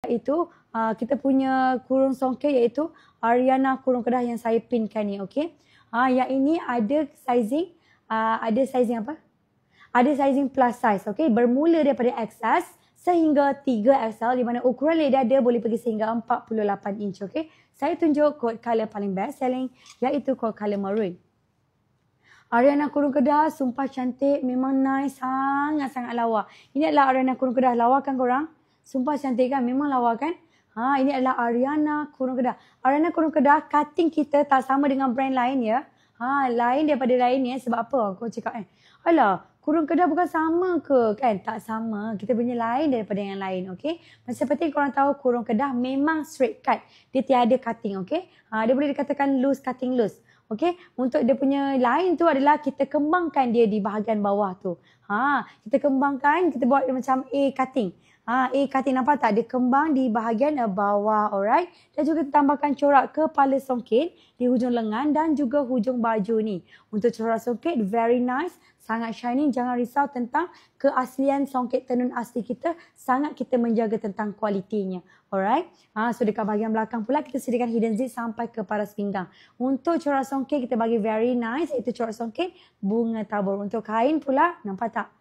Itu kita punya kurung songket iaitu Ariana kurung Kedah yang saya pinkan ni, okey. Yang ini ada sizing apa? Ada sizing plus size, okey. Bermula daripada XS sehingga 3XL di mana ukuran leg dada boleh pergi sehingga 48 inch, okey. Saya tunjuk kod color paling best selling iaitu kod color maroon. Ariana kurung Kedah sumpah cantik, memang nice, sangat-sangat lawa. Ini adalah Ariana kurung Kedah, lawa kan korang? Sumpah cantik kan? Memang lawa kan? Ini adalah Ariana kurung Kedah. Ariana kurung Kedah, cutting kita tak sama dengan brand lain ya. Lain daripada lain ya. Sebab apa? Kau cakap alah, kurung Kedah bukan sama ke? Kan? Tak sama. Kita punya lain daripada yang lain. Okay? Macam seperti korang tahu, kurung Kedah memang straight cut. Dia tiada cutting. Okay? Dia boleh dikatakan loose cutting loose. Okay? Untuk dia punya lain tu adalah kita kembangkan dia di bahagian bawah tu. Kita kembangkan, kita buat macam A cutting. A cutting, nampak tak? Dia kembang di bahagian bawah, alright? Dan juga tambahkan corak kepala songket di hujung lengan dan juga hujung baju ni. Untuk corak songket, very nice, sangat shining. Jangan risau tentang keaslian songket tenun asli kita. Sangat kita menjaga tentang kualitinya, alright? So dekat bahagian belakang pula, kita sediakan hidden zip sampai ke paras pinggang. Untuk corak songket, kita bagi very nice, iaitu corak songket bunga tabur. Untuk kain pula, nampak tak?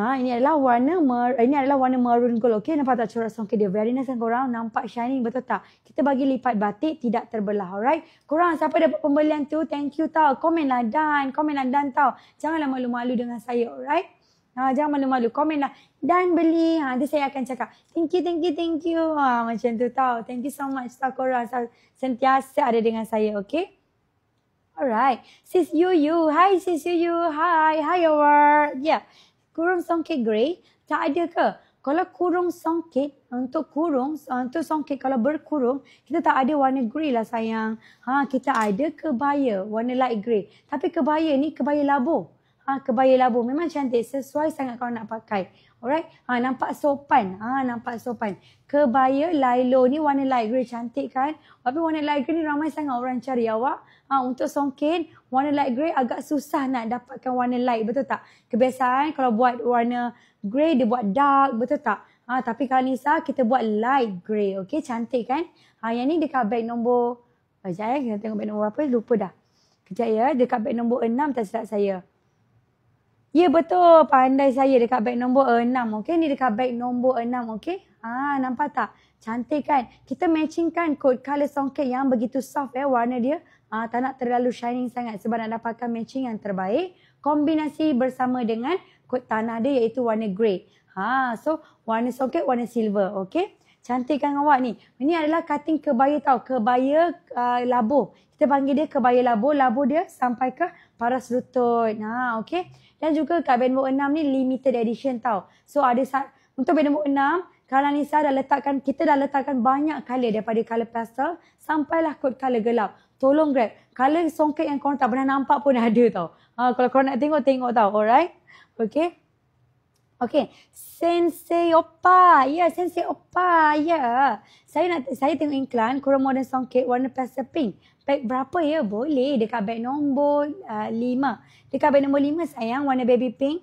Ini adalah warna maroon gold. Okey, nampak tak corak songket dia? Very nice kan korang? Nampak shining, betul tak? Kita bagi lipat batik tidak terbelah, alright? Korang siapa dapat pembelian tu, thank you tau. Komenlah dan tau. Janganlah malu-malu dengan saya, alright? Jangan malu-malu, komenlah dan beli. Nanti saya akan cakap thank you. Macam tu tau. Thank you so much tau korang. Sentiasa ada dengan saya, okey? Alright. Sis Yuyu. Hi Sis Yuyu. Hi over. Yeah. Kurung songket grey, tak ada ke? Kalau kurung songket, untuk songket kalau berkurung, kita tak ada warna grey lah sayang. Kita ada kebaya, warna light grey. Tapi kebaya ni kebaya labuh. Kebaya labuh memang cantik, sesuai sangat kalau nak pakai. Alright? Nampak sopan. Nampak sopan. Kebaya Lailo ni warna light grey, cantik kan? Tapi warna light grey ni ramai sangat orang cari awak. Untuk songket, warna light grey agak susah nak dapatkan warna light, betul tak? Kebiasaan kalau buat warna grey, dia buat dark, betul tak? Tapi kalau Nisa, kita buat light grey, okey? Cantik kan? Yang ni dekat beg nombor... Sekejap kita tengok beg nombor apa, lupa dah. Kejap ya, dekat beg nombor 6 tak silap saya. Ya betul, pandai saya dekat beg nombor 6, okey? Ni dekat beg nombor 6, okey? Nampak tak? Cantik kan? Kita matchingkan kod color songket yang begitu soft warna dia. Tak nak terlalu shining sangat sebab nak dapatkan matching yang terbaik. Kombinasi bersama dengan kod tanah dia iaitu warna grey. So warna songket warna silver, okey? Cantik kan awak ni? Ini adalah cutting kebaya tau, kebaya labuh. Kita panggil dia kebaya labuh. Labuh dia sampai ke paras lutut. Okey? Dan juga kat beg nombor 6 ni limited edition tau. So ada untuk beg nombor 6, kalau Nisa kita dah letakkan banyak color daripada color pastel sampailah kod color gelap. Tolong grab. Color songket yang korang tak pernah nampak pun ada tau. Kalau korang nak tengok tau. Alright? Okay? Okay. Sensei Oppa. Ya, Sensei Oppa. Ya. Saya tengok iklan kurang modern songket warna pastel pink. Beg berapa ya? Boleh. Dekat beg nombor 5. Dekat beg nombor 5 sayang, warna baby pink.